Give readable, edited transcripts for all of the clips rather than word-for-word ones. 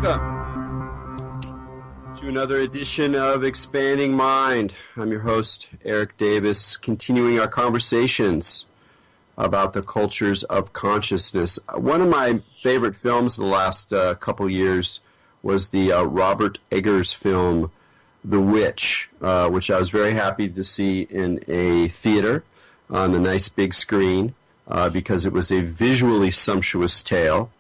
Welcome to another edition of Expanding Mind. I'm your host, Erik Davis, continuing our conversations about the cultures of consciousness. One of my favorite films the last couple years was the Robert Eggers film, The Witch, which I was very happy to see in a theater on the nice big screen because it was a visually sumptuous tale.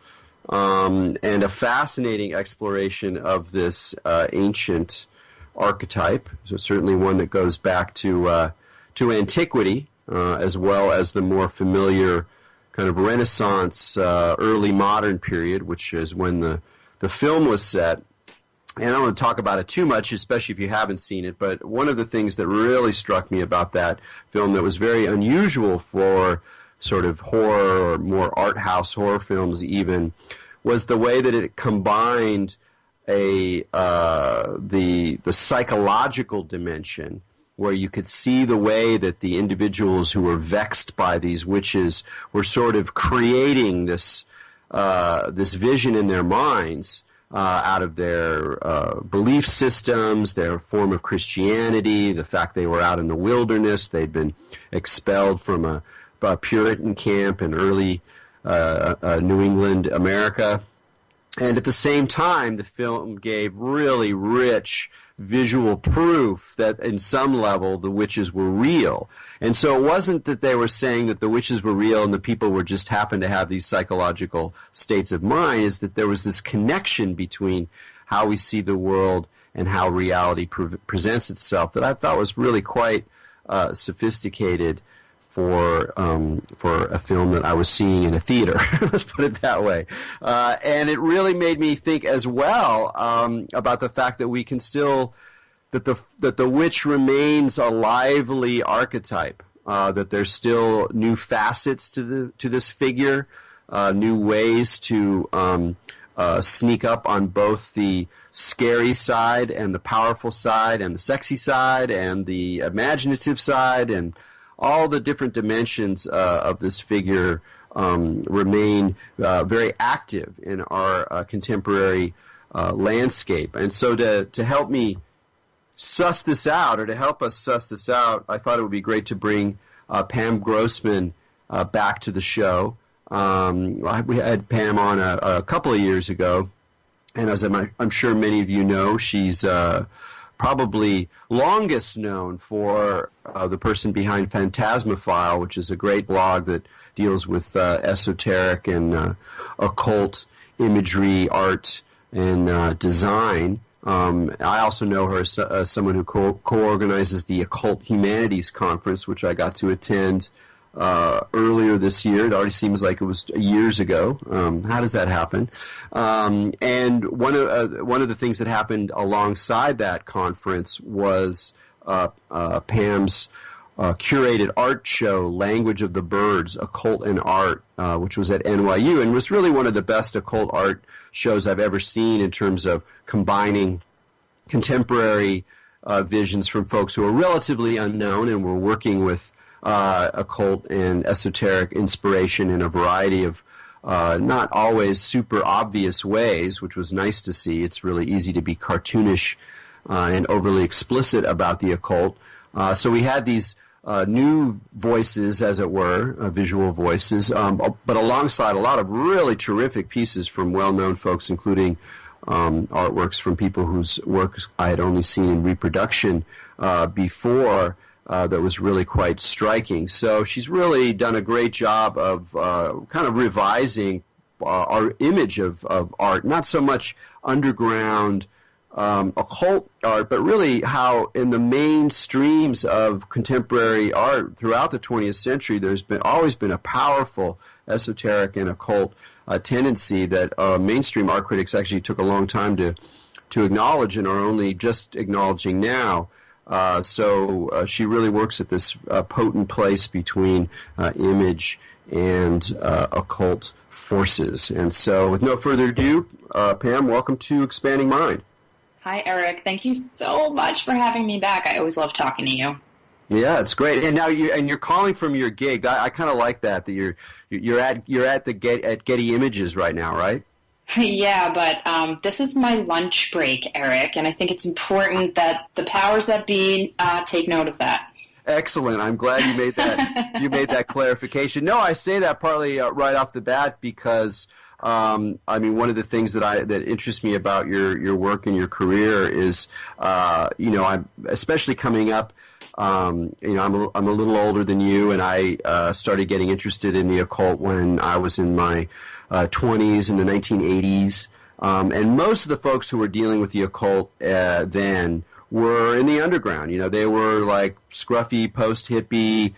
And a fascinating exploration of this ancient archetype. So certainly one that goes back to antiquity, as well as the more familiar kind of Renaissance, early modern period, which is when the film was set. And I don't want to talk about it too much, especially if you haven't seen it, but one of the things that really struck me about that film that was very unusual for sort of horror or more art house horror films even, was the way that it combined the psychological dimension, where you could see the way that the individuals who were vexed by these witches were sort of creating this vision in their minds out of their belief systems, their form of Christianity, the fact they were out in the wilderness, they'd been expelled from a Puritan camp in early New England, America. And at the same time, the film gave really rich visual proof that in some level the witches were real. And so it wasn't that they were saying that the witches were real and the people were just happened to have these psychological states of mind, is that there was this connection between how we see the world and how reality presents itself that I thought was really quite sophisticated for a film that I was seeing in a theater. Let's put it that way. And it really made me think as well about the fact that we can still that the witch remains a lively archetype. That there's still new facets to this figure, new ways to sneak up on both the scary side and the powerful side and the sexy side and the imaginative side, and all the different dimensions of this figure remain very active in our contemporary landscape. And so to help me suss this out, or to help us suss this out, I thought it would be great to bring Pam Grossman back to the show. We had Pam on a couple of years ago, and as I'm sure many of you know, she's probably longest known for the person behind Phantasmophile, which is a great blog that deals with esoteric and occult imagery, art, and design. I also know her as someone who co-organizes the Occult Humanities Conference, which I got to attend earlier this year. It already seems like it was years ago. How does that happen? And one of the things that happened alongside that conference was Pam's curated art show, Language of the Birds, Occult and Art, which was at NYU, and was really one of the best occult art shows I've ever seen in terms of combining contemporary visions from folks who are relatively unknown and were working with occult and esoteric inspiration in a variety of not always super obvious ways, which was nice to see. It's really easy to be cartoonish and overly explicit about the occult. So we had these new voices, as it were, visual voices, but alongside a lot of really terrific pieces from well-known folks, including artworks from people whose works I had only seen in reproduction before. That was really quite striking. So she's really done a great job of kind of revising our image of art, not so much underground occult art, but really how in the mainstreams of contemporary art throughout the 20th century, there's always been a powerful esoteric and occult tendency that mainstream art critics actually took a long time to acknowledge and are only just acknowledging now. So she really works at this potent place between image and occult forces. And so with no further ado, Pam, welcome to Expanding Mind. Hi, Erik. Thank you so much for having me back. I always love talking to you. Yeah, it's great. And now you're calling from your gig. I kind of like that you're at Getty Images right now, right? Yeah, but this is my lunch break, Erik, and I think it's important that the powers that be take note of that. Excellent. I'm glad you made that clarification. No, I say that partly right off the bat because I mean, one of the things that interests me about your work and your career is I'm especially coming up. I'm a little older than you, and I started getting interested in the occult when I was in my 20s in the 1980s. And most of the folks who were dealing with the occult then were in the underground. They were like scruffy post-hippie,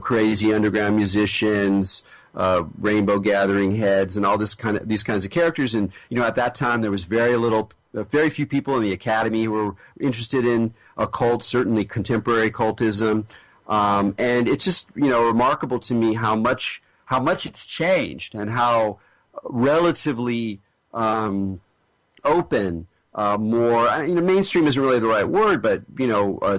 crazy underground musicians, rainbow gathering heads, and all these kinds of characters. And at that time there was very few people in the academy who were interested in occult, certainly contemporary occultism. And it's just remarkable to me how much it's changed and how relatively open. More, mainstream isn't really the right word, but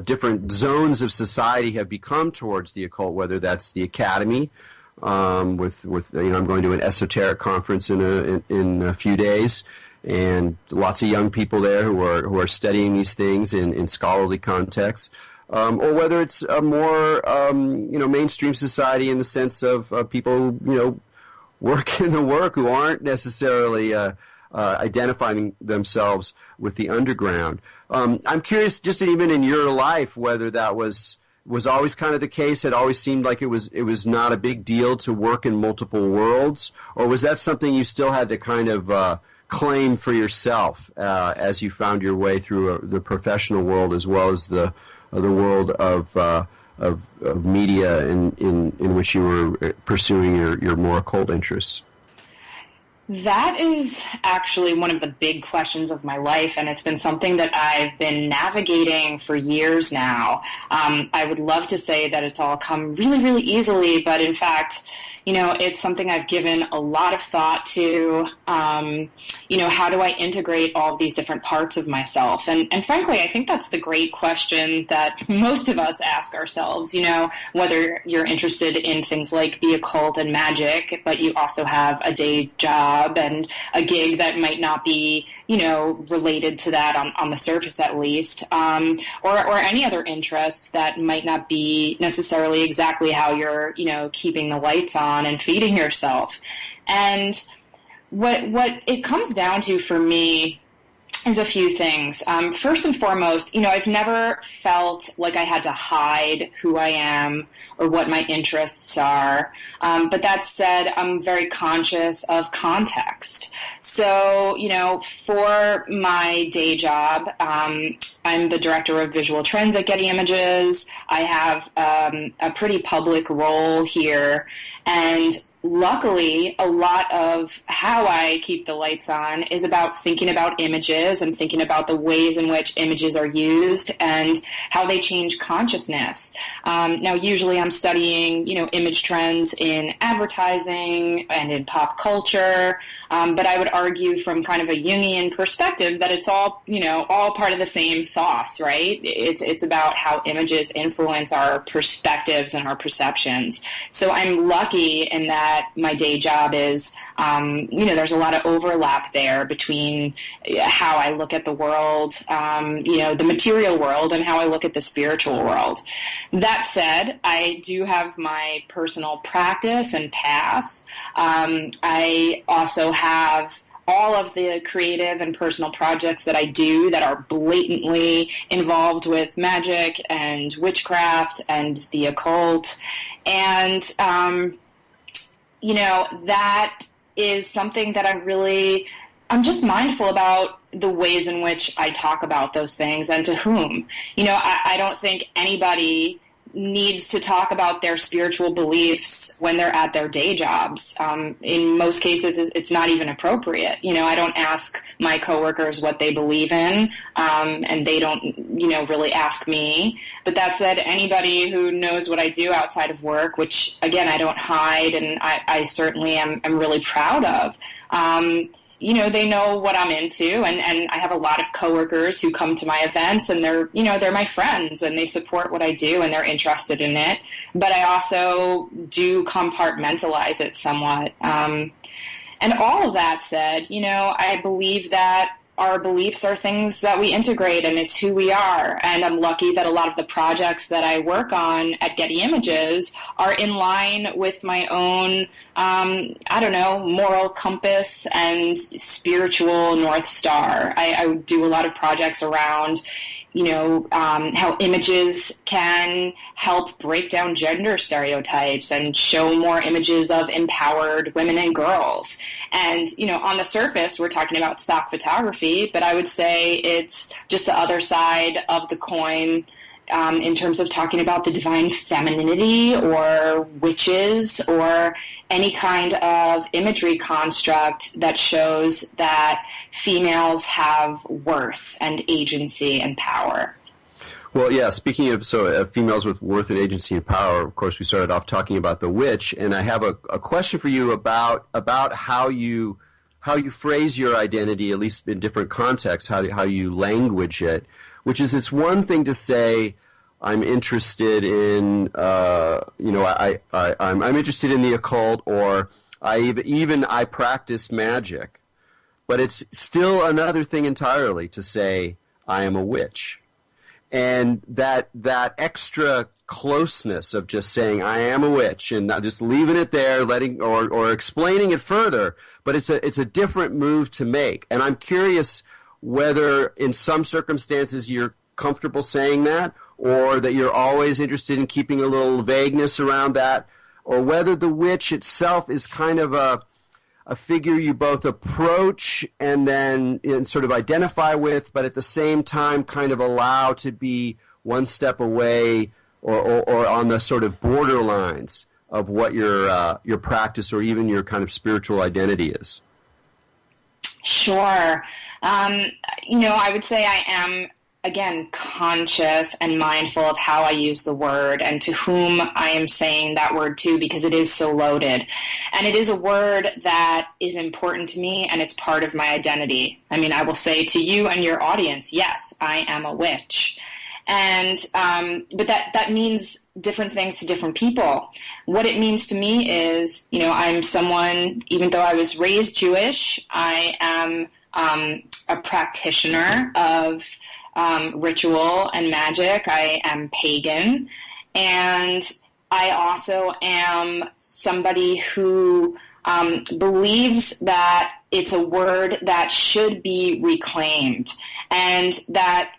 different zones of society have become towards the occult. Whether that's the academy, I'm going to an esoteric conference in a few days, and lots of young people there who are studying these things in scholarly contexts, or whether it's a more mainstream society in the sense of people working the work who aren't necessarily identifying themselves with the underground. I'm curious, just even in your life, whether that was always kind of the case. It always seemed like it was not a big deal to work in multiple worlds, or was that something you still had to kind of claim for yourself as you found your way through the professional world as well as the world of media in which you were pursuing your more occult interests? That is actually one of the big questions of my life, and it's been something that I've been navigating for years now. I would love to say that it's all come really, really easily, but in fact, it's something I've given a lot of thought to. How do I integrate all of these different parts of myself? And frankly, I think that's the great question that most of us ask ourselves, whether you're interested in things like the occult and magic, but you also have a day job and a gig that might not be, related to that on the surface at least, or any other interest that might not be necessarily exactly how you're, keeping the lights on and feeding yourself. And what it comes down to for me is a few things. First and foremost, I've never felt like I had to hide who I am or what my interests are. But that said, I'm very conscious of context. So, for my day job, I'm the director of visual trends at Getty Images. I have a pretty public role here, and luckily, a lot of how I keep the lights on is about thinking about images and thinking about the ways in which images are used and how they change consciousness. Now, usually I'm studying, image trends in advertising and in pop culture, but I would argue from kind of a Jungian perspective that it's all, all part of the same sauce, right? It's about how images influence our perspectives and our perceptions. So I'm lucky in that my day job is, there's a lot of overlap there between how I look at the world, the material world, and how I look at the spiritual world. That said, I do have my personal practice and path. I also have all of the creative and personal projects that I do that are blatantly involved with magic and witchcraft and the occult. And that is something that I'm just mindful about the ways in which I talk about those things and to whom. I don't think anybody needs to talk about their spiritual beliefs when they're at their day jobs. In most cases, it's not even appropriate. I don't ask my coworkers what they believe in, and they don't, really ask me. But that said, anybody who knows what I do outside of work, which, again, I don't hide, and I certainly am really proud of, they know what I'm into, and I have a lot of coworkers who come to my events, and they're my friends, and they support what I do, and they're interested in it. But I also do compartmentalize it somewhat. And all of that said, I believe that our beliefs are things that we integrate, and it's who we are. And I'm lucky that a lot of the projects that I work on at Getty Images are in line with my own, moral compass and spiritual North Star. I do a lot of projects around how images can help break down gender stereotypes and show more images of empowered women and girls. And, on the surface, we're talking about stock photography, but I would say it's just the other side of the coin in terms of talking about the divine femininity or witches or any kind of imagery construct that shows that females have worth and agency and power. Well, yeah, speaking of females with worth and agency and power, of course, we started off talking about the witch, and I have a question for you about how you phrase your identity, at least in different contexts, how you language it, which is it's one thing to say, I'm interested in, I'm interested in the occult, or I practice magic. But it's still another thing entirely to say, I am a witch. And that extra closeness of just saying, I am a witch, and not just leaving it there, or explaining it further, but it's a different move to make. And I'm curious whether in some circumstances you're comfortable saying that, or that you're always interested in keeping a little vagueness around that, or whether the witch itself is kind of a figure you both approach and then sort of identify with, but at the same time kind of allow to be one step away or on the sort of borderlines of what your practice or even your kind of spiritual identity is. Sure. I would say I am, again, conscious and mindful of how I use the word and to whom I am saying that word to, because it is so loaded. And it is a word that is important to me, and it's part of my identity. I mean, I will say to you and your audience, yes, I am a witch. And but that means different things to different people. What it means to me is, I'm someone, even though I was raised Jewish, I am a practitioner of ritual and magic. I am pagan, and I also am somebody who believes that it's a word that should be reclaimed, and that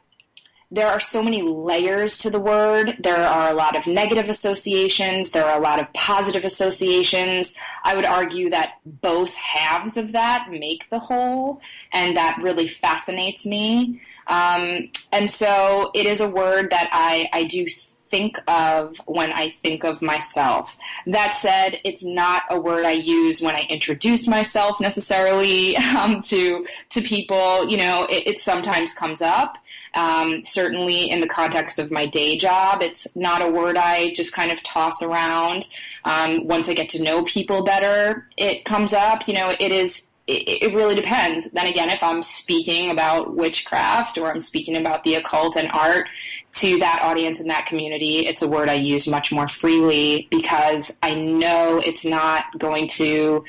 there are so many layers to the word. There are a lot of negative associations. There are a lot of positive associations. I would argue that both halves of that make the whole, and that really fascinates me. And so it is a word that I do think of when I think of myself. That said, it's not a word I use when I introduce myself necessarily to people. It sometimes comes up. Certainly in the context of my day job, it's not a word I just kind of toss around. Once I get to know people better, it comes up. It really depends. Then again, if I'm speaking about witchcraft or I'm speaking about the occult and art to that audience and that community, it's a word I use much more freely because I know it's not going to,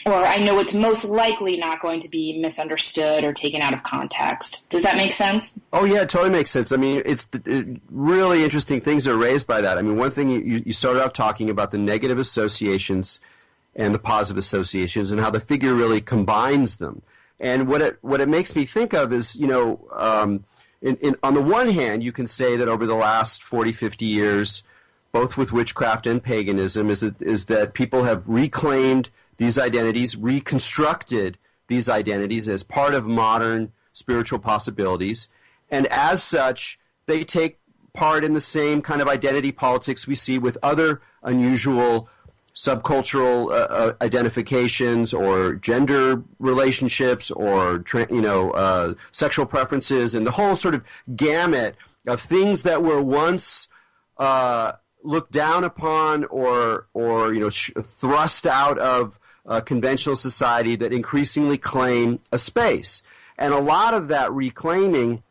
or I know it's most likely not going to be misunderstood or taken out of context. Does that make sense? Oh, yeah, it totally makes sense. I mean, it's really interesting things are raised by that. I mean, one thing you started off talking about the negative associations and the positive associations, and how the figure really combines them. And what it makes me think of is, on the one hand, you can say that over the last 40, 50 years, both with witchcraft and paganism, is that people have reclaimed these identities, reconstructed these identities as part of modern spiritual possibilities, and as such, they take part in the same kind of identity politics we see with other unusual subcultural identifications or gender relationships or sexual preferences, and the whole sort of gamut of things that were once looked down upon or thrust out of conventional society that increasingly claim a space. And a lot of that reclaiming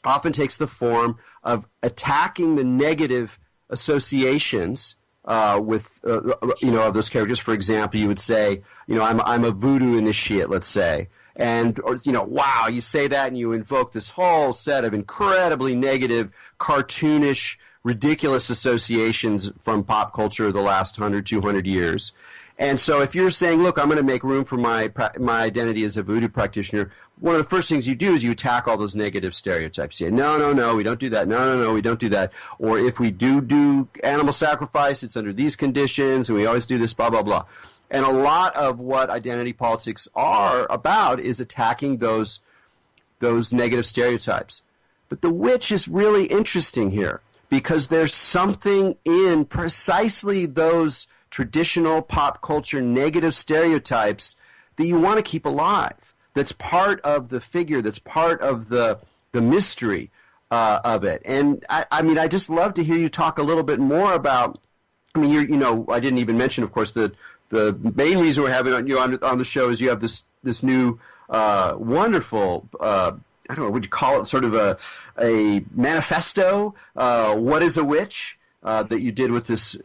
often takes the form of attacking the negative associations with of those characters. For example, you would say, I'm a voodoo initiate, let's say, and wow, you say that and you invoke this whole set of incredibly negative, cartoonish, ridiculous associations from pop culture of the last 100, 200 years. And so if you're saying, look, I'm going to make room for my identity as a voodoo practitioner, one of the first things you do is you attack all those negative stereotypes. You say, no, we don't do that. No, we don't do that. Or if we do animal sacrifice, it's under these conditions, and we always do this, blah, blah, blah. And a lot of what identity politics are about is attacking those negative stereotypes. But the witch is really interesting here because there's something in precisely those traditional pop culture negative stereotypes that you want to keep alive. That's part of the figure. That's part of the mystery of it. And I just love to hear you talk a little bit more about. I didn't even mention, of course, the main reason we're having you on the show is you have this new wonderful. I don't know, would you call it sort of a manifesto? What is a witch? That you did with this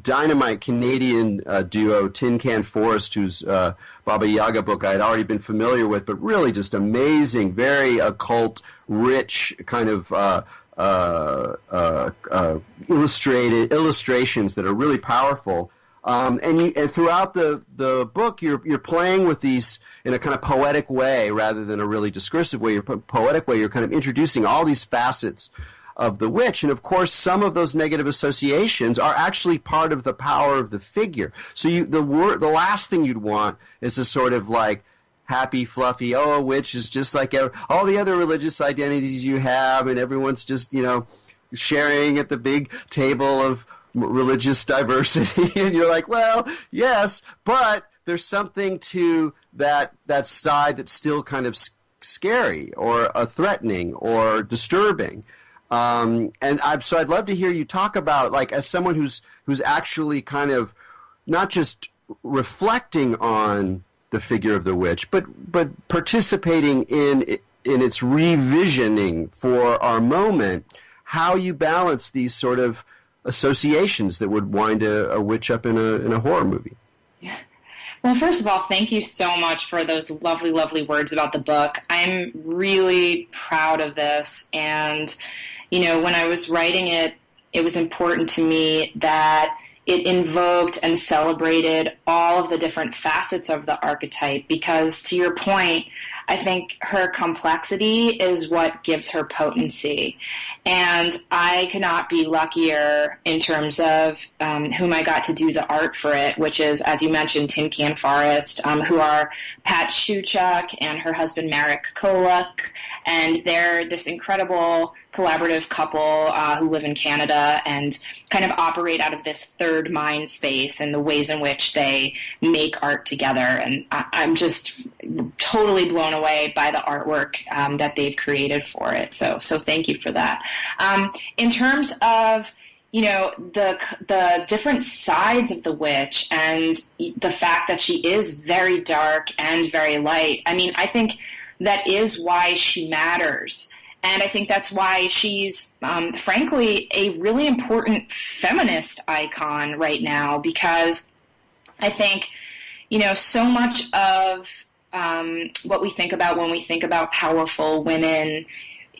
dynamite Canadian duo, Tin Can Forest, whose Baba Yaga book I had already been familiar with, but really just amazing, very occult, rich kind of illustrations that are really powerful. And throughout the book, you're playing with these in a kind of poetic way rather than a really discursive way. Poetic way. You're kind of introducing all these facets of the witch, and of course, some of those negative associations are actually part of the power of the figure. So the last thing you'd want is a sort of like happy, fluffy, a witch is just like all the other religious identities you have, and everyone's just sharing at the big table of religious diversity, and you're like, well, yes, but there's something to that side that's still kind of scary or threatening or disturbing. So I'd love to hear you talk about, like, as someone who's actually kind of not just reflecting on the figure of the witch, but participating in its revisioning for our moment, how you balance these sort of associations that would wind a witch up in a horror movie. Well, first of all, thank you so much for those lovely, lovely words about the book. I'm really proud of this. And, when I was writing it, it was important to me that it invoked and celebrated all of the different facets of the archetype because, to your point, I think her complexity is what gives her potency. And I could not be luckier in terms of whom I got to do the art for it, which is, as you mentioned, Tin Can Forest, who are Pat Shuchuk and her husband Marek Koluk. And they're this incredible collaborative couple who live in Canada and kind of operate out of this third mind space and the ways in which they make art together. And I'm just totally blown away by the artwork that they've created for it. So thank you for that. In terms of the different sides of the witch and the fact that she is very dark and very light, I think that is why she matters. And I think that's why she's, frankly, a really important feminist icon right now, because I think, so much of what we think about when we think about powerful women,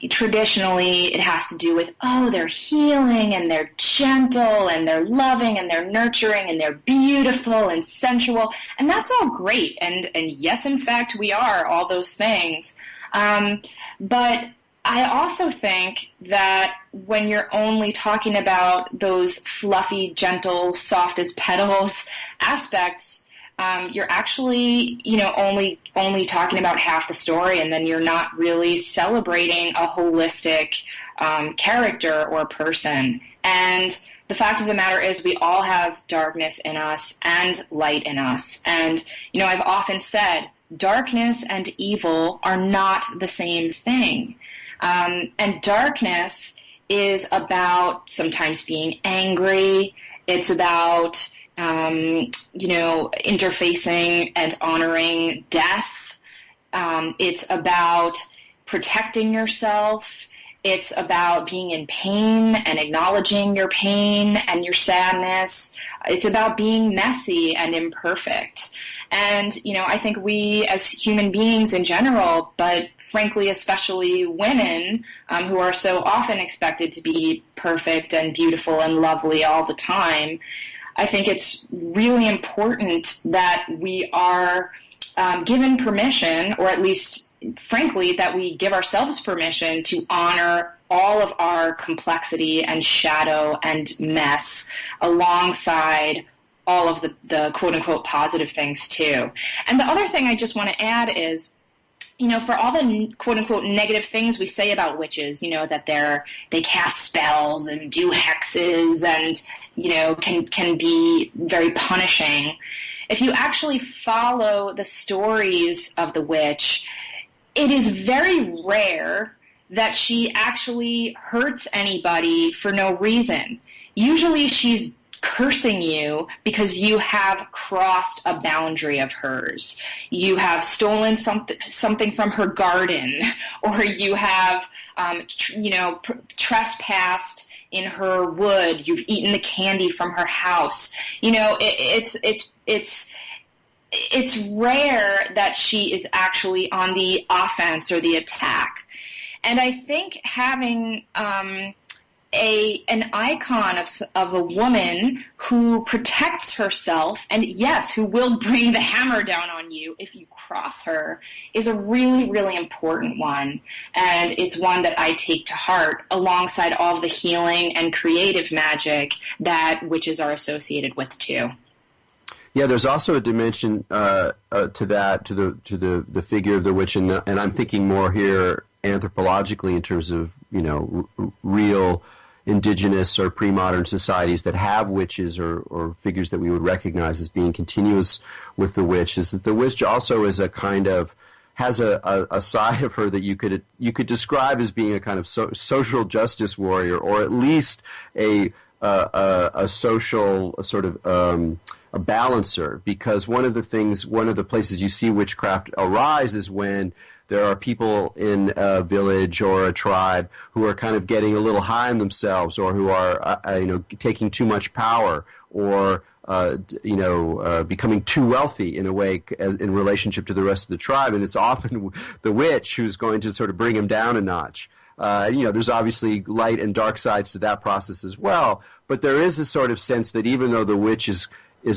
traditionally it has to do with, they're healing and they're gentle and they're loving and they're nurturing and they're beautiful and sensual. And that's all great. And yes, in fact, we are all those things. But I also think that when you're only talking about those fluffy, gentle, soft as petals aspects, you're actually, only talking about half the story, and then you're not really celebrating a holistic character or person. And the fact of the matter is we all have darkness in us and light in us. And, I've often said darkness and evil are not the same thing. And darkness is about sometimes being angry. It's about, interfacing and honoring death. It's about protecting yourself. It's about being in pain and acknowledging your pain and your sadness. It's about being messy and imperfect. And, I think we as human beings in general, but frankly, especially women who are so often expected to be perfect and beautiful and lovely all the time, I think it's really important that we are given permission, or at least, frankly, that we give ourselves permission to honor all of our complexity and shadow and mess alongside all of the quote-unquote positive things too. And the other thing I just want to add is, for all the quote-unquote negative things we say about witches, that they cast spells and do hexes and, can be very punishing. If you actually follow the stories of the witch, it is very rare that she actually hurts anybody for no reason. Usually she's cursing you because you have crossed a boundary of hers. You have stolen something from her garden, or you have, trespassed in her wood. You've eaten the candy from her house. It's rare that she is actually on the offense or the attack. And I think having an icon of a woman who protects herself and, yes, who will bring the hammer down on you if you cross her is a really, really important one. And it's one that I take to heart alongside all of the healing and creative magic that witches are associated with too. Yeah, there's also a dimension to that, to the figure of the witch, and I'm thinking more here anthropologically in terms of real indigenous or pre-modern societies that have witches or figures that we would recognize as being continuous with the witch. Is that the witch also is a kind of has a side of her that you could describe as being a kind of social justice warrior, or at least a social sort of a balancer, because one of the places you see witchcraft arise is when there are people in a village or a tribe who are kind of getting a little high on themselves, or who are taking too much power, or becoming too wealthy in a way in relationship to the rest of the tribe, and it's often the witch who's going to sort of bring them down a notch. There's obviously light and dark sides to that process as well, but there is a sort of sense that even though the witch is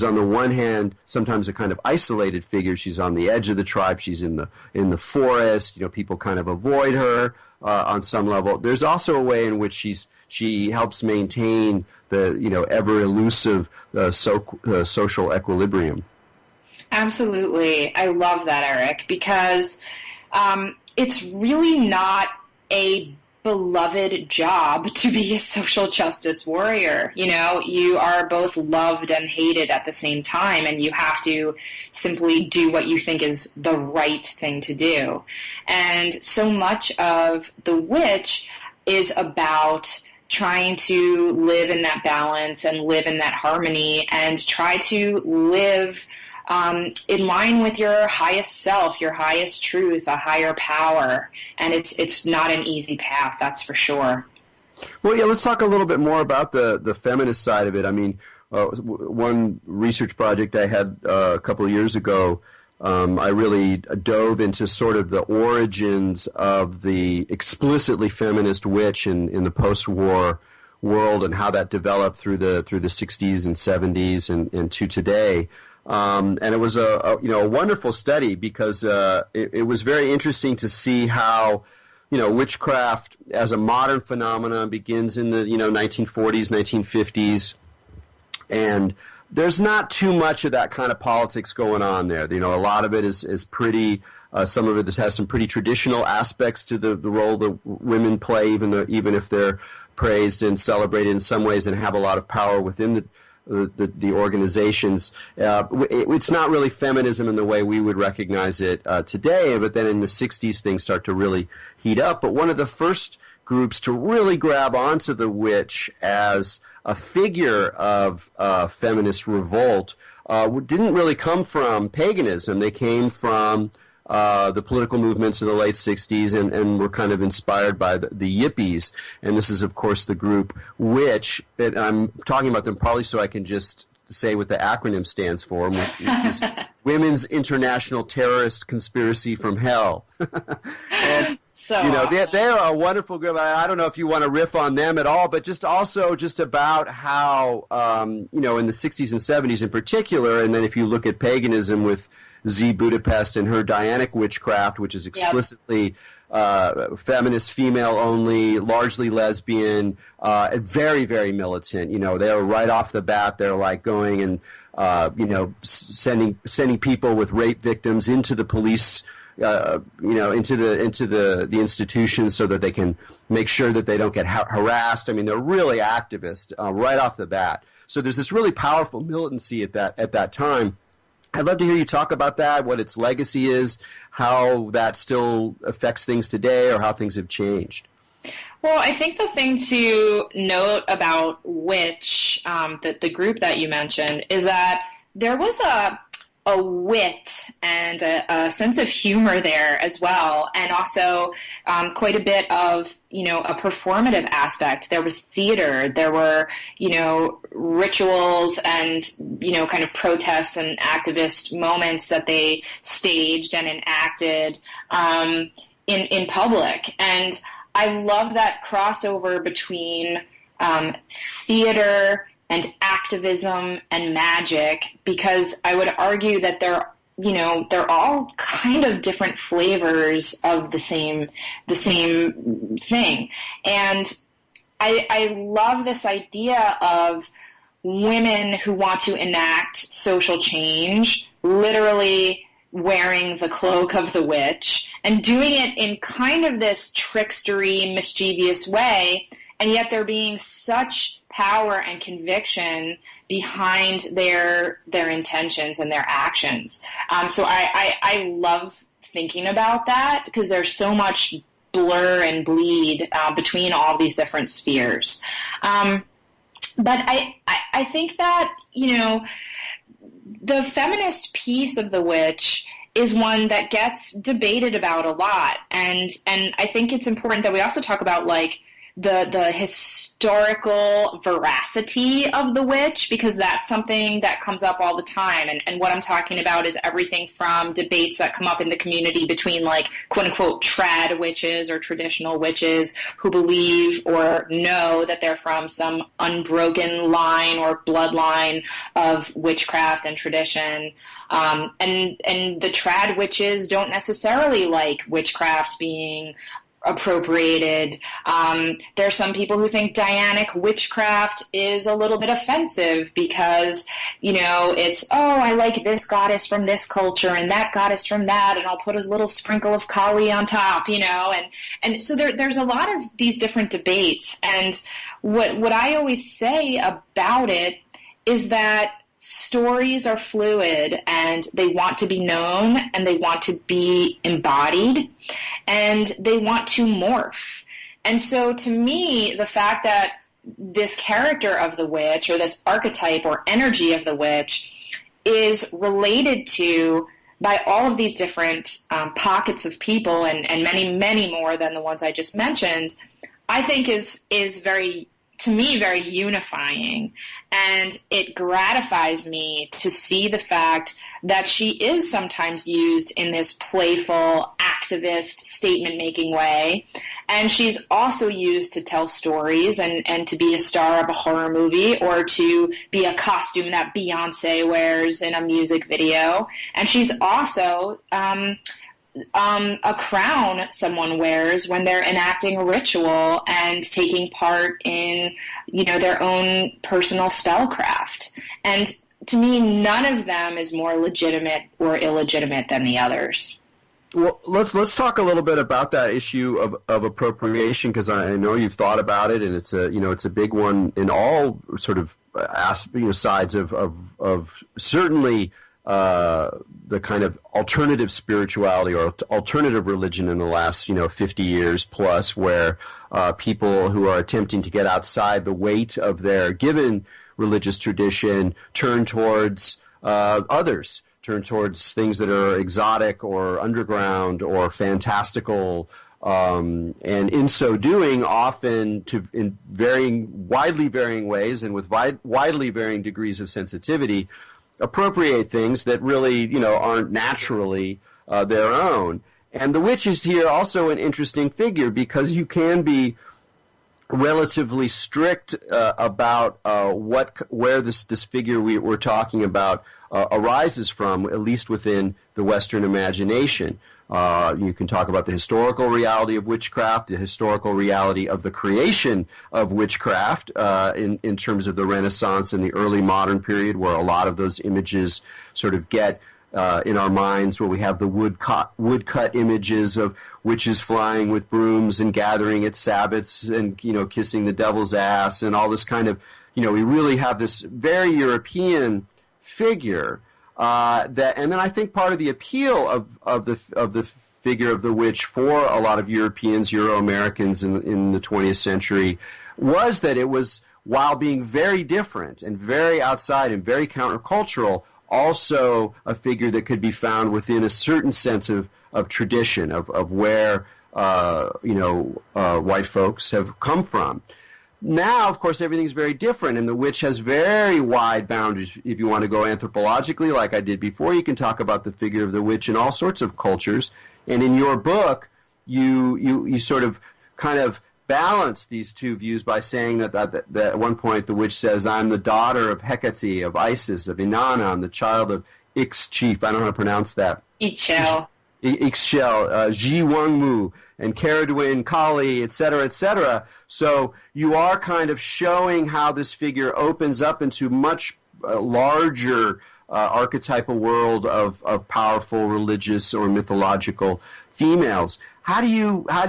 on the one hand sometimes a kind of isolated figure, she's on the edge of the tribe, she's in the forest, people kind of avoid her on some level. There's also a way in which she helps maintain the ever elusive social equilibrium. Absolutely. I love that, Erik, because it's really not a beloved job to be a social justice warrior. You are both loved and hated at the same time, and you have to simply do what you think is the right thing to do. And so much of The Witch is about trying to live in that balance and live in that harmony and try to live in line with your highest self, your highest truth, a higher power. And it's not an easy path, that's for sure. Well, yeah, let's talk a little bit more about the feminist side of it. I mean, one research project I had a couple of years ago, I really dove into sort of the origins of the explicitly feminist witch in the post-war world, and how that developed through the 60s and 70s and to today. And it was a wonderful study, because it was very interesting to see how witchcraft as a modern phenomenon begins in the 1940s, 1950s, and there's not too much of that kind of politics going on there. A lot of it is pretty. Some of it has some pretty traditional aspects to the role that women play, even if they're praised and celebrated in some ways and have a lot of power within the organizations. It's not really feminism in the way we would recognize it today, but then in the 60s things start to really heat up. But one of the first groups to really grab onto the witch as a figure of feminist revolt didn't really come from paganism. They came from the political movements of the late 60s and were kind of inspired by the Yippies. And this is, of course, the group which, and I'm talking about them partly so I can just say what the acronym stands for, which is Women's International Terrorist Conspiracy from Hell. And, so awesome. They are a wonderful group. I don't know if you want to riff on them at all, but just about how, in the 60s and 70s in particular, and then if you look at paganism with Z Budapest and her Dianic witchcraft, which is explicitly feminist, female-only, largely lesbian, very, very militant. They're right off the bat. They're like going and sending people with rape victims into the police, into the institutions so that they can make sure that they don't get harassed. I mean, they're really activist right off the bat. So there's this really powerful militancy at that time. I'd love to hear you talk about that, what its legacy is, how that still affects things today, or how things have changed. Well, I think the thing to note about Witch, the group that you mentioned, is that there was a wit and a sense of humor there as well, and also quite a bit of, a performative aspect. There was theater, there were, rituals and, kind of protests and activist moments that they staged and enacted in public. And I love that crossover between theater and activism and magic, because I would argue that they're all kind of different flavors of the same thing. And I love this idea of women who want to enact social change, literally wearing the cloak of the witch and doing it in kind of this trickstery, mischievous way, and yet there being such power and conviction behind their intentions and their actions. So I love thinking about that, because there's so much blur and bleed between all these different spheres. But I think that, the feminist piece of The Witch is one that gets debated about a lot. And I think it's important that we also talk about, like, the historical veracity of The Witch, because that's something that comes up all the time. And what I'm talking about is everything from debates that come up in the community between, like, quote-unquote trad witches or traditional witches who believe or know that they're from some unbroken line or bloodline of witchcraft and tradition. And the trad witches don't necessarily like witchcraft being appropriated. There are some people who think Dianic witchcraft is a little bit offensive because, it's, I like this goddess from this culture and that goddess from that, and I'll put a little sprinkle of Kali on top, and so there's a lot of these different debates. And what I always say about it is that stories are fluid, and they want to be known, and they want to be embodied, and they want to morph. And so to me, the fact that this character of the witch, or this archetype or energy of the witch, is related to by all of these different pockets of people, and many, many more than the ones I just mentioned, I think is very, to me, very unifying. And it gratifies me to see the fact that she is sometimes used in this playful, activist, statement-making way. And she's also used to tell stories and to be a star of a horror movie, or to be a costume that Beyonce wears in a music video. And she's also a crown someone wears when they're enacting a ritual and taking part in, their own personal spellcraft. And to me, none of them is more legitimate or illegitimate than the others. Well, let's talk a little bit about that issue of appropriation, because I know you've thought about it, and it's a big one in all sort of sides of certainly the kind of alternative spirituality or alternative religion in the last 50 years plus, where people who are attempting to get outside the weight of their given religious tradition turn towards others, turn towards things that are exotic or underground or fantastical, and in so doing, often in widely varying ways and with widely varying degrees of sensitivity, appropriate things that really, aren't naturally their own. And the witch is here also an interesting figure because you can be relatively strict about where this figure we're talking about arises from, at least within the Western imagination. You can talk about the historical reality of witchcraft, the historical reality of the creation of witchcraft in terms of the Renaissance and the early modern period, where a lot of those images sort of get in our minds, where we have the woodcut images of witches flying with brooms and gathering at sabbats and kissing the devil's ass and all this kind of, we really have this very European figure. And then I think part of the appeal of the figure of the witch for a lot of Europeans, Euro-Americans in the 20th century, was that it was, while being very different and very outside and very countercultural, also a figure that could be found within a certain sense of tradition, of where white folks have come from. Now, of course, everything's very different, and the witch has very wide boundaries. If you want to go anthropologically, like I did before, you can talk about the figure of the witch in all sorts of cultures. And in your book, you sort of kind of balance these two views by saying that at one point the witch says, "I'm the daughter of Hecate, of Isis, of Inanna. I'm the child of Ix-Chief." I don't know how to pronounce that. Ixchel. Ixchel, Ji Wangmu, and Caradwin, Kali, etc., etc. So you are kind of showing how this figure opens up into much larger archetypal world of powerful religious or mythological females. How do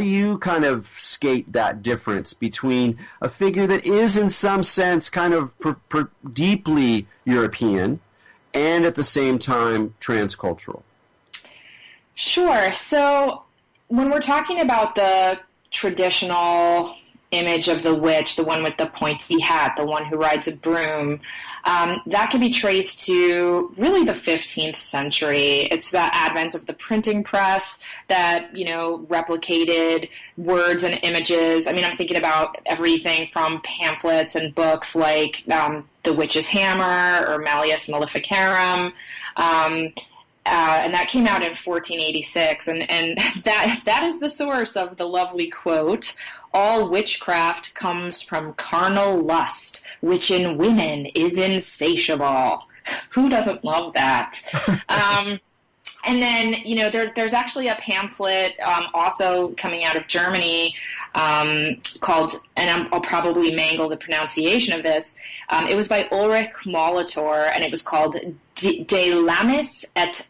you kind of skate that difference between a figure that is in some sense kind of deeply European and at the same time transcultural? Sure. So when we're talking about the traditional image of the witch, the one with the pointy hat, the one who rides a broom, that can be traced to really the 15th century. It's the advent of the printing press that, replicated words and images. I mean, I'm thinking about everything from pamphlets and books like The Witch's Hammer or Malleus Maleficarum, and that came out in 1486, and that is the source of the lovely quote, "All witchcraft comes from carnal lust, which in women is insatiable." Who doesn't love that? And then, there's actually a pamphlet also coming out of Germany called, and I'll probably mangle the pronunciation of this, it was by Ulrich Molitor, and it was called De Lamis et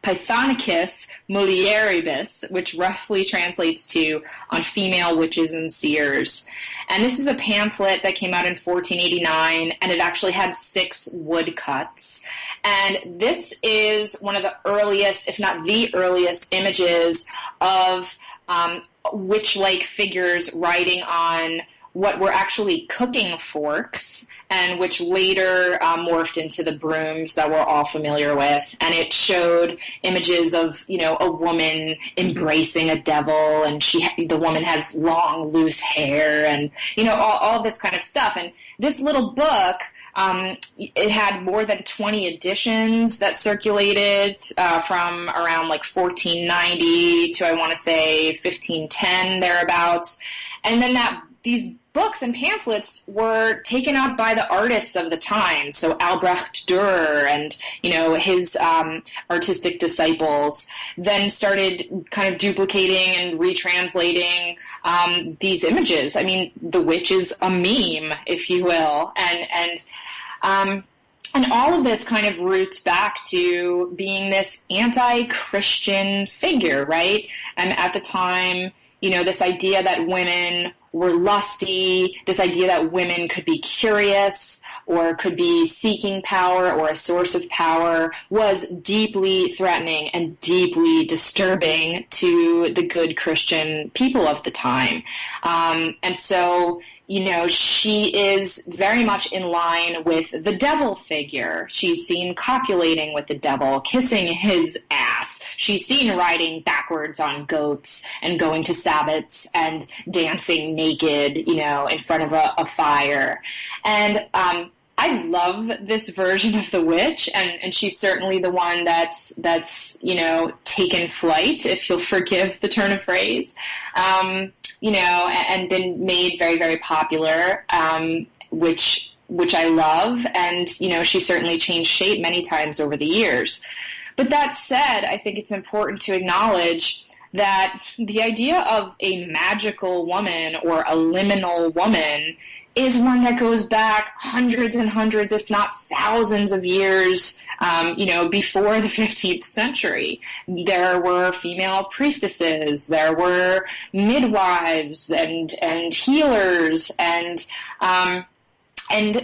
Pythonicis Mulieribus, which roughly translates to On Female Witches and Seers. And this is a pamphlet that came out in 1489, and it actually had 6 woodcuts. And this is one of the earliest, if not the earliest, images of witch-like figures riding on what were actually cooking forks, and which later morphed into the brooms that we're all familiar with. And it showed images of, a woman embracing a devil, and the woman has long, loose hair, and, all this kind of stuff. And this little book, it had more than 20 editions that circulated from around like 1490 to, I want to say, 1510, thereabouts. And then these books and pamphlets were taken up by the artists of the time. So Albrecht Dürer and, his artistic disciples then started kind of duplicating and retranslating these images. I mean, the witch is a meme, if you will. And all of this kind of roots back to being this anti-Christian figure, right? And at the time, this idea that women were lusty, this idea that women could be curious or could be seeking power or a source of power was deeply threatening and deeply disturbing to the good Christian people of the time. And so, she is very much in line with the devil figure. She's seen copulating with the devil, kissing his ass. She's seen riding backwards on goats and going to sabbats and dancing naked, in front of a fire. And I love this version of the witch, and she's certainly the one that's taken flight, if you'll forgive the turn of phrase. And been made very, very popular, which I love. And, she certainly changed shape many times over the years. But that said, I think it's important to acknowledge that the idea of a magical woman or a liminal woman is one that goes back hundreds and hundreds, if not thousands of years, before the 15th century. There were female priestesses, there were midwives and healers, and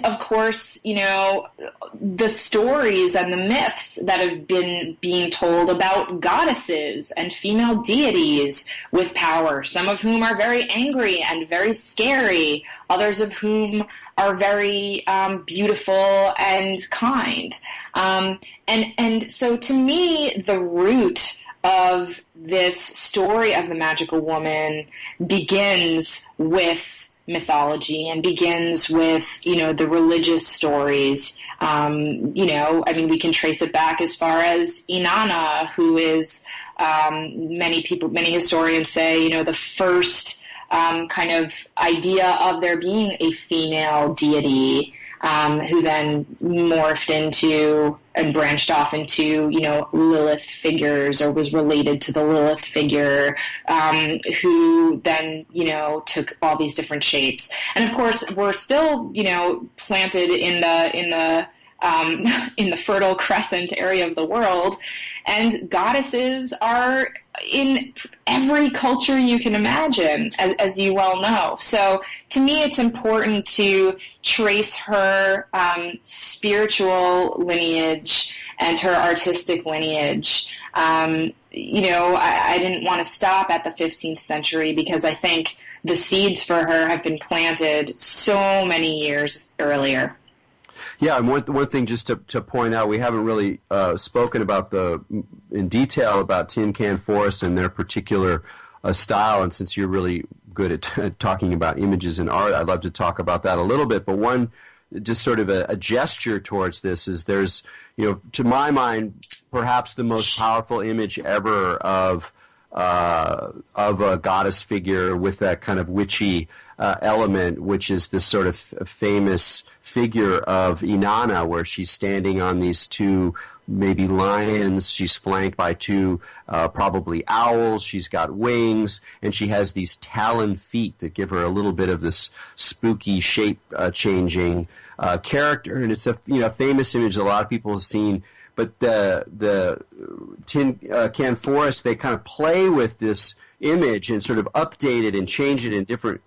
of course, the stories and the myths that have been being told about goddesses and female deities with power, some of whom are very angry and very scary, others of whom are very beautiful and kind. And so to me, the root of this story of the magical woman begins with mythology and begins with, the religious stories. We can trace it back as far as Inanna, who is, many historians say, the first kind of idea of there being a female deity, who then morphed into and branched off into, Lilith figures, or was related to the Lilith figure, who then, took all these different shapes. And of course, we're still, planted in the Fertile Crescent area of the world, and goddesses are in every culture you can imagine, as you well know. So to me, it's important to trace her spiritual lineage and her artistic lineage. I didn't want to stop at the 15th century because I think the seeds for her have been planted so many years earlier. Yeah, and one thing just to point out, we haven't really spoken about in detail about Tin Can Forest and their particular style, and since you're really good at talking about images and art, I'd love to talk about that a little bit. But one, just sort of a gesture towards this is there's, to my mind, perhaps the most powerful image ever of a goddess figure with that kind of witchy element, which is this sort of famous figure of Inanna, where she's standing on these two maybe lions. She's flanked by two probably owls. She's got wings, and she has these talon feet that give her a little bit of this spooky shape changing character. And it's a famous image a lot of people have seen. But the Tin Can Forest, they kind of play with this image and sort of update it and change it in different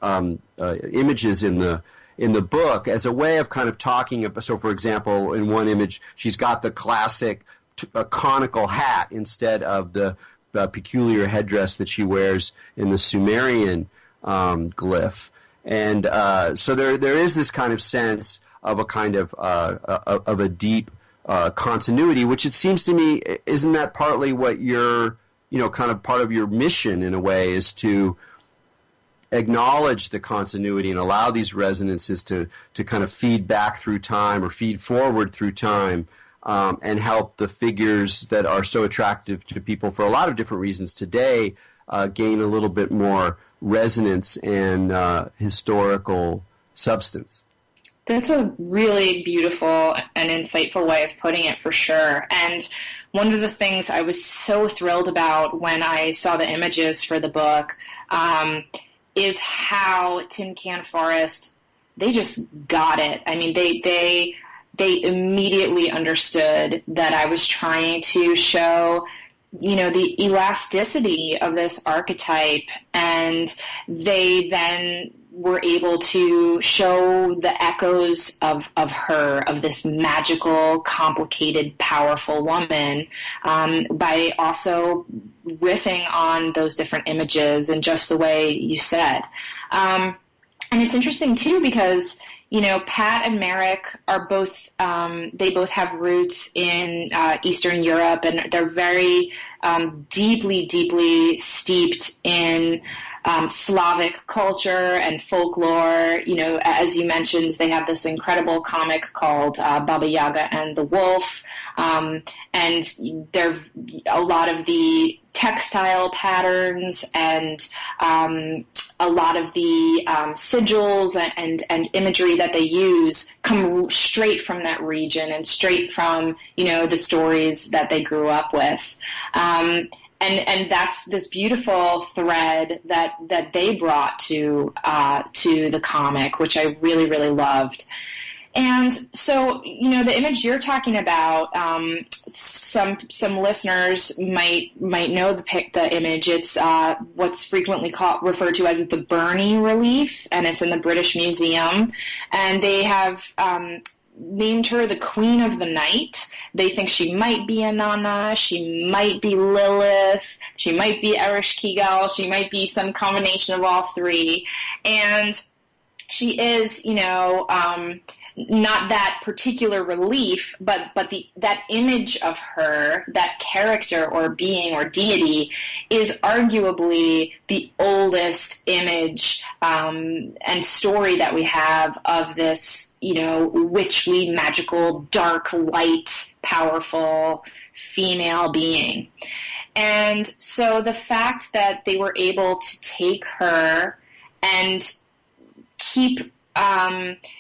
images in the book as a way of kind of talking about. So, for example, in one image, she's got the classic conical hat instead of the peculiar headdress that she wears in the Sumerian glyph. And so there is this kind of sense of a kind of a deep continuity, which it seems to me, isn't that partly what you're, kind of part of your mission in a way, is to acknowledge the continuity and allow these resonances to kind of feed back through time or feed forward through time, and help the figures that are so attractive to people for a lot of different reasons today gain a little bit more resonance and historical substance. That's a really beautiful and insightful way of putting it, for sure. And one of the things I was so thrilled about when I saw the images for the book is how Tin Can Forest, they just got it. I mean, they immediately understood that I was trying to show, the elasticity of this archetype, and they then were able to show the echoes of her, of this magical, complicated, powerful woman, by also riffing on those different images in just the way you said. And it's interesting too because, you know, Pat and Merrick are both, they both have roots in Eastern Europe, and they're very deeply, deeply steeped in Slavic culture and folklore. You know, as you mentioned, they have this incredible comic called Baba Yaga and the Wolf, and there a lot of the textile patterns and a lot of the sigils and imagery that they use come straight from that region and straight from, you know, the stories that they grew up with. And that's this beautiful thread that they brought to the comic, which I really, really loved. And so, you know, the image you're talking about, some listeners might know the image. It's what's frequently referred to as the Burney relief, and it's in the British Museum. And they have named her the Queen of the Night. They think she might be Inanna, she might be Lilith, she might be Ereshkigal, she might be some combination of all three. And she is, you know, not that particular relief, but that image of her, that character or being or deity, is arguably the oldest image and story that we have of this, you know, witchly, magical, dark, light, powerful female being. And so the fact that they were able to take her and keep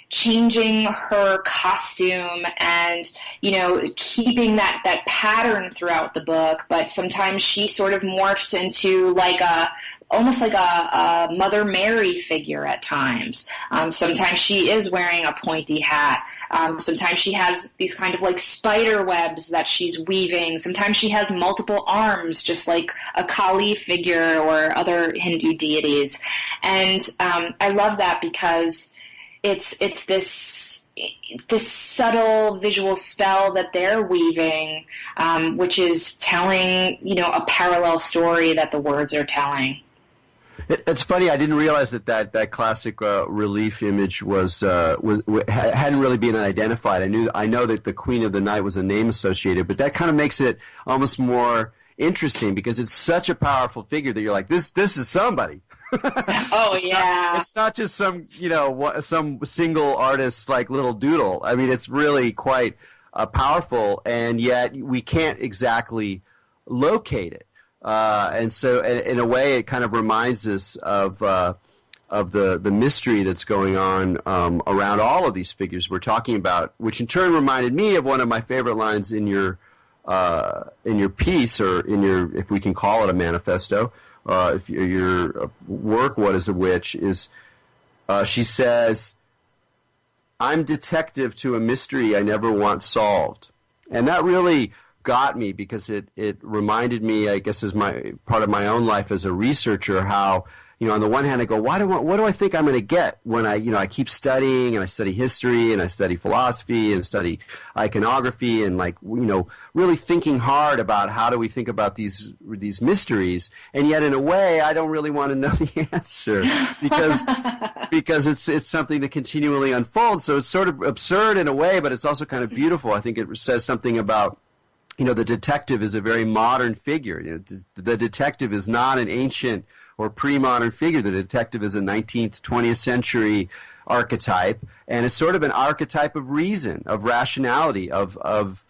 changing her costume and, you know, keeping that pattern throughout the book, but sometimes she sort of morphs into like almost like a Mother Mary figure at times. Sometimes she is wearing a pointy hat. Sometimes she has these kind of like spider webs that she's weaving. Sometimes she has multiple arms, just like a Kali figure or other Hindu deities. And I love that because it's this subtle visual spell that they're weaving, which is telling, you know, a parallel story that the words are telling. It's funny. I didn't realize that classic relief image hadn't really been identified. I know that the Queen of the Night was a name associated, but that kind of makes it almost more interesting because it's such a powerful figure that you're like, this is somebody. Oh, yeah. It's not just some, you know, some single artist like little doodle. I mean, it's really quite powerful, and yet we can't exactly locate it. And so, in a way, it kind of reminds us of the mystery that's going on around all of these figures we're talking about, which in turn reminded me of one of my favorite lines in your piece, or in your, if we can call it a manifesto. If your work, What is a Witch, is she says, "I'm detective to a mystery I never once solved." And that really got me because it reminded me, I guess, as my part of my own life as a researcher, how, you know, on the one hand I go, what do I think I'm going to get when I keep studying, and I study history and I study philosophy and study iconography, and, like, you know, really thinking hard about how do we think about these mysteries, and yet in a way I don't really want to know the answer because it's something that continually unfolds. So it's sort of absurd in a way, but it's also kind of beautiful. I think it says something about, you know, the detective is a very modern figure. You know, the detective is not an ancient or pre-modern figure. The detective is a 19th, 20th century archetype, and it's sort of an archetype of reason, of rationality, of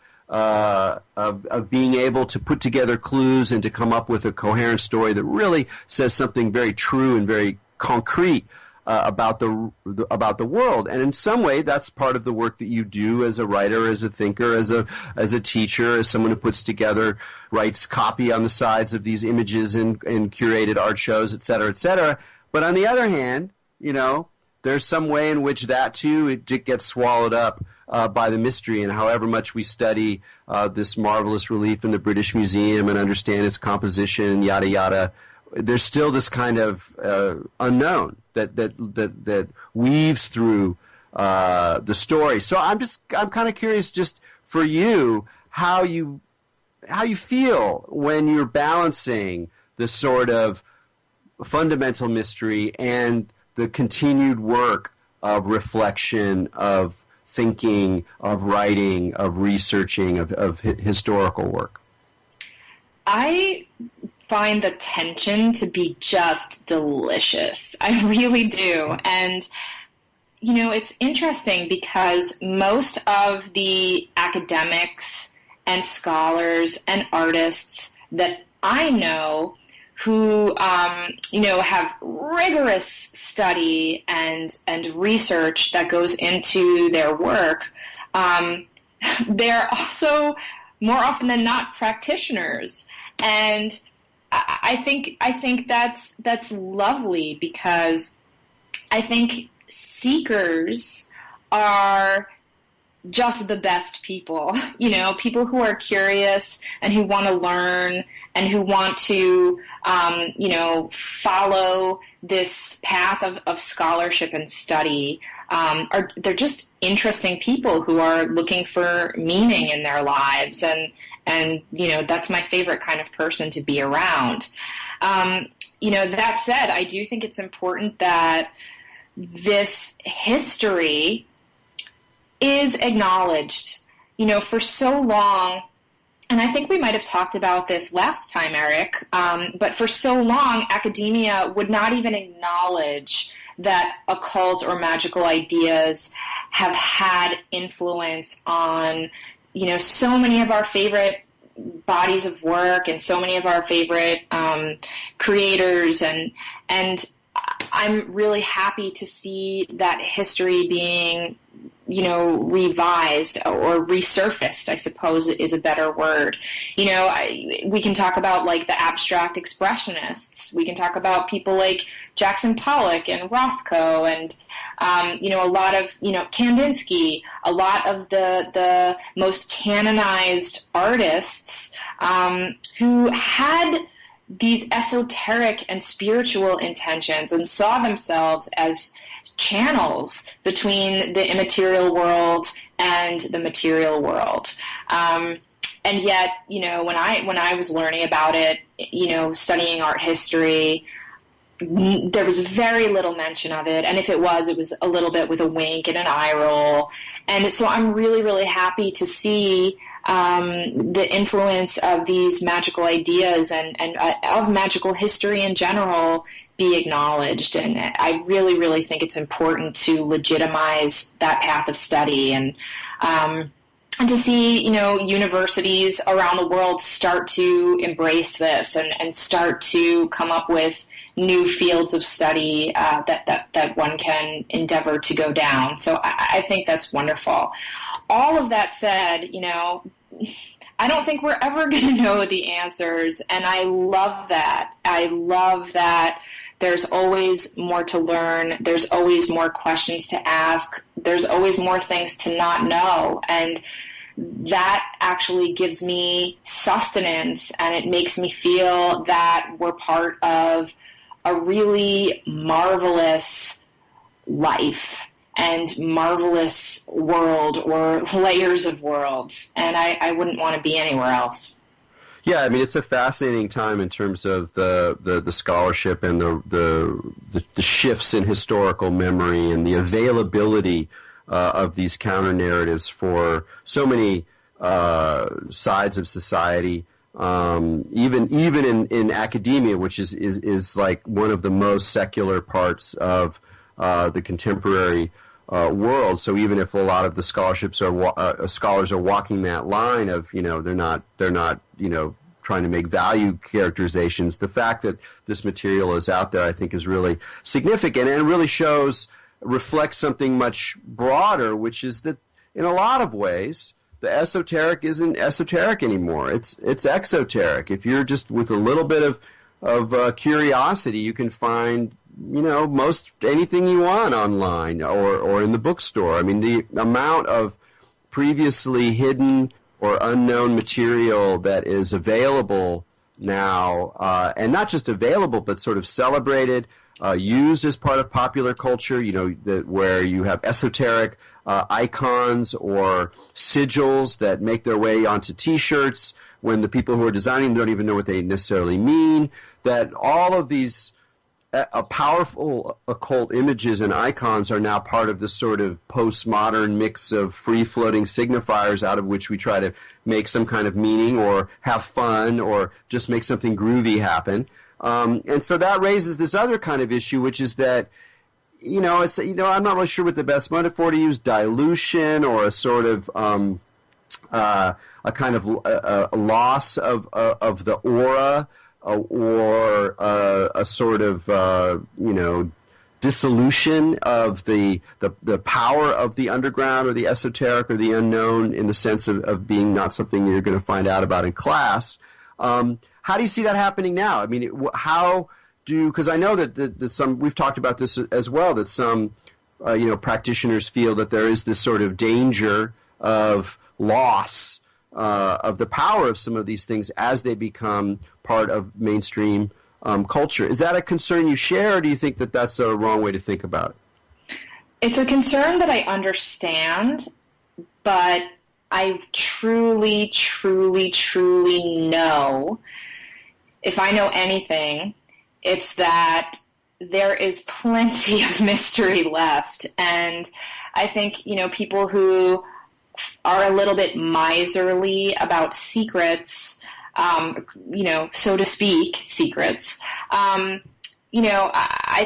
being able to put together clues and to come up with a coherent story that really says something very true and very concrete about the world. And in some way, that's part of the work that you do as a writer, as a thinker, as a teacher, as someone who writes copy on the sides of these images in curated art shows, et cetera, et cetera. But on the other hand, you know, there's some way in which that too, it gets swallowed up by the mystery. And however much we study this marvelous relief in the British Museum and understand its composition, yada yada, there's still this kind of unknown that weaves through the story. So I'm kind of curious, just for you, how you feel when you're balancing the sort of fundamental mystery and the continued work of reflection, of thinking, of writing, of researching, of historical work? I find the tension to be just delicious. I really do. And, it's interesting because most of the academics and scholars and artists that I know who, have rigorous study and research that goes into their work, they're also more often than not practitioners. And I think that's lovely, because I think seekers are just the best people, people who are curious and who want to learn and who want to, follow this path of scholarship and study. They're just interesting people who are looking for meaning in their lives. And that's my favorite kind of person to be around. That said, I do think it's important that this history is acknowledged. For so long, and I think we might have talked about this last time, Erik, but for so long, academia would not even acknowledge that occult or magical ideas have had influence on, so many of our favorite bodies of work and so many of our favorite creators, and I'm really happy to see that history being, revised or resurfaced, I suppose is a better word. We can talk about like the abstract expressionists. We can talk about people like Jackson Pollock and Rothko and, a lot of, Kandinsky, a lot of the most canonized artists who had these esoteric and spiritual intentions and saw themselves as channels between the immaterial world and the material world. And yet, when I was learning about it, studying art history, there was very little mention of it. And if it was a little bit with a wink and an eye roll. And so I'm really, really happy to see the influence of these magical ideas and of magical history in general be acknowledged. And I really, really think it's important to legitimize that path of study and to see, universities around the world start to embrace this and start to come up with new fields of study that one can endeavor to go down. So I think that's wonderful. All of that said, I don't think we're ever going to know the answers, and I love that. I love that there's always more to learn. There's always more questions to ask. There's always more things to not know, and that actually gives me sustenance, and it makes me feel that we're part of a really marvelous life and marvelous world or layers of worlds, and I wouldn't want to be anywhere else. Yeah, I mean, it's a fascinating time in terms of the scholarship and the shifts in historical memory and the availability of these counter-narratives for so many sides of society, even in academia, which is like one of the most secular parts of the contemporary world. So even if a lot of the scholars are walking that line of, they're not trying to make value characterizations, the fact that this material is out there, I think, is really significant, and it really reflects something much broader, which is that in a lot of ways the esoteric isn't esoteric anymore. It's exoteric. If you're just with a little bit of curiosity, you can find most anything you want online or in the bookstore. I mean, the amount of previously hidden or unknown material that is available now, and not just available, but sort of celebrated, used as part of popular culture, where you have esoteric icons or sigils that make their way onto T-shirts when the people who are designing them don't even know what they necessarily mean, that all of these powerful occult images and icons are now part of this sort of postmodern mix of free-floating signifiers out of which we try to make some kind of meaning or have fun or just make something groovy happen. And so that raises this other kind of issue, which is that, I'm not really sure what the best metaphor to use, dilution or a sort of a kind of a loss of the aura, or a sort of dissolution of the power of the underground or the esoteric or the unknown, in the sense of being not something you're going to find out about in class. How do you see that happening now? I mean, because I know that some, we've talked about this as well, that some practitioners feel that there is this sort of danger of loss of the power of some of these things as they become part of mainstream culture. Is that a concern you share, or do you think that that's a wrong way to think about it? It's a concern that I understand, but I truly, truly, truly know, if I know anything, it's that there is plenty of mystery left. And I think, people who are a little bit miserly about secrets, so to speak, secrets, I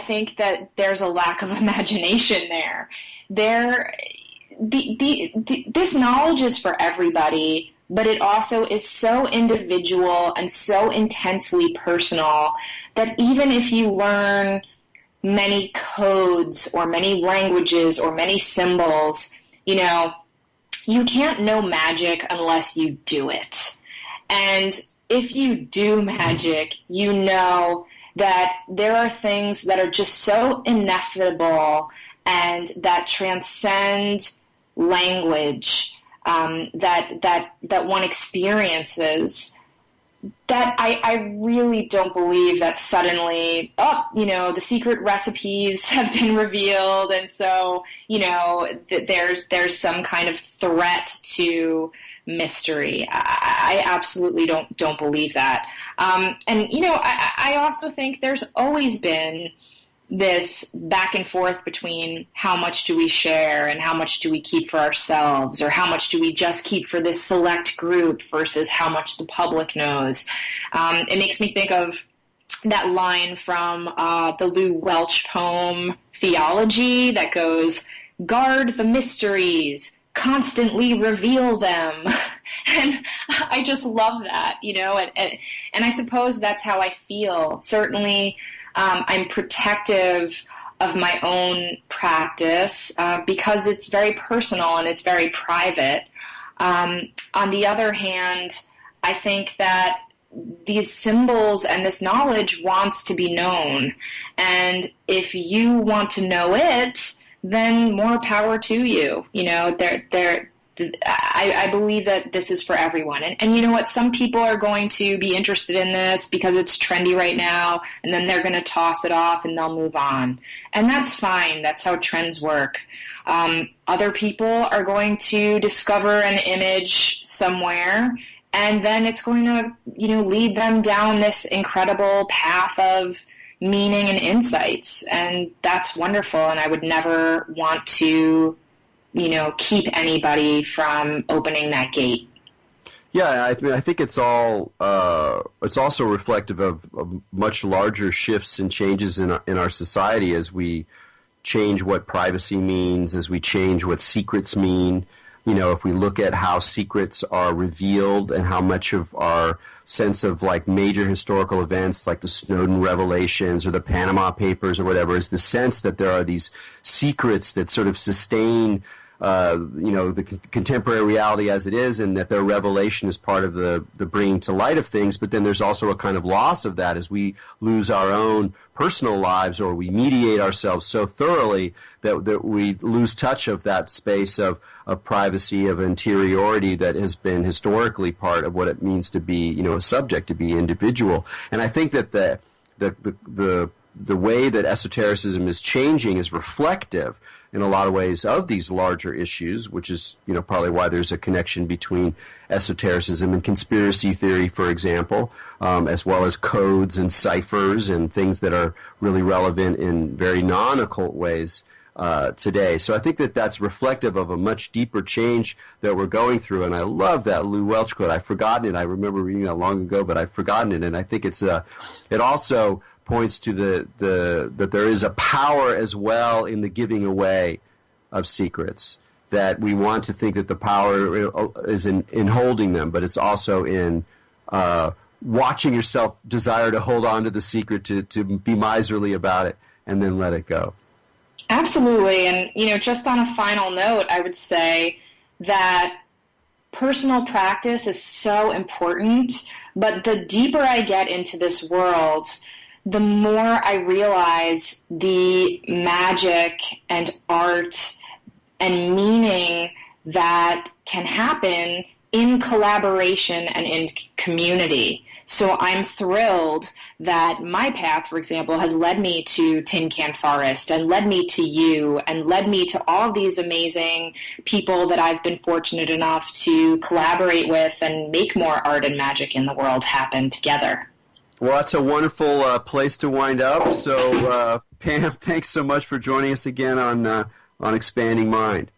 think that there's a lack of imagination there. This knowledge is for everybody, but it also is so individual and so intensely personal that even if you learn many codes or many languages or many symbols, you can't know magic unless you do it. And if you do magic, you know that there are things that are just so ineffable and that transcend language, that one experiences, that I really don't believe that suddenly, the secret recipes have been revealed, and so, there's some kind of threat to mystery. I absolutely don't believe that. I also think there's always been this back and forth between how much do we share and how much do we keep for ourselves, or how much do we just keep for this select group versus how much the public knows. It makes me think of that line from the Lou Welch poem Theology that goes, "Guard the mysteries, constantly reveal them." And I just love that, and I suppose that's how I feel. Certainly, I'm protective of my own practice because it's very personal and it's very private. On the other hand, I think that these symbols and this knowledge wants to be known. And if you want to know it, then more power to you. I believe that this is for everyone. And you know what? Some people are going to be interested in this because it's trendy right now, and then they're going to toss it off and they'll move on. And that's fine. That's how trends work. Other people are going to discover an image somewhere, and then it's going to, lead them down this incredible path of meaning and insights. And that's wonderful. And I would never want to keep anybody from opening that gate. Yeah, I think it's all. It's also reflective of much larger shifts and changes in our society as we change what privacy means, as we change what secrets mean. If we look at how secrets are revealed and how much of our sense of like major historical events like the Snowden revelations or the Panama Papers or whatever is the sense that there are these secrets that sort of sustain the contemporary reality as it is, and that their revelation is part of the bringing to light of things. But then there's also a kind of loss of that as we lose our own personal lives, or we mediate ourselves so thoroughly that we lose touch of that space of privacy, of interiority that has been historically part of what it means to be, a subject, to be individual. And I think that the the way that esotericism is changing is reflective in a lot of ways of these larger issues, which is, probably why there's a connection between esotericism and conspiracy theory, for example, as well as codes and ciphers and things that are really relevant in very non-occult ways today. So I think that that's reflective of a much deeper change that we're going through, and I love that Lou Welch quote. I've forgotten it. I remember reading that long ago, but I've forgotten it, and I think it also points to that there is a power as well in the giving away of secrets, that we want to think that the power is in holding them, but it's also in watching yourself desire to hold on to the secret, to be miserly about it, and then let it go. Absolutely. And, just on a final note, I would say that personal practice is so important, but the deeper I get into this world, the more I realize the magic and art and meaning that can happen in collaboration and in community. So I'm thrilled that my path, for example, has led me to Tin Can Forest and led me to you and led me to all these amazing people that I've been fortunate enough to collaborate with and make more art and magic in the world happen together. Well, that's a wonderful place to wind up. So, Pam, thanks so much for joining us again on Expanding Mind.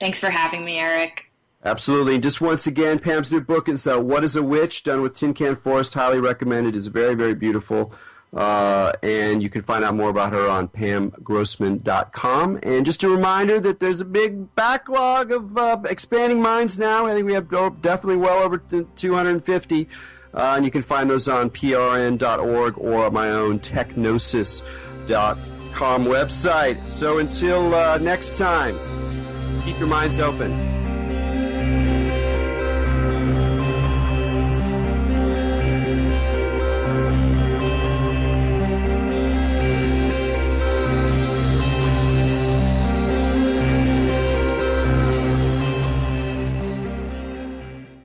Thanks for having me, Erik. Absolutely. And just once again, Pam's new book is What is a Witch? Done with Tin Can Forest. Highly recommended. It's very, very beautiful. And you can find out more about her on pamgrossman.com. And just a reminder that there's a big backlog of Expanding Minds now. I think we have definitely well over 250. And you can find those on prn.org or my own techgnosis.com website. So until next time, keep your minds open.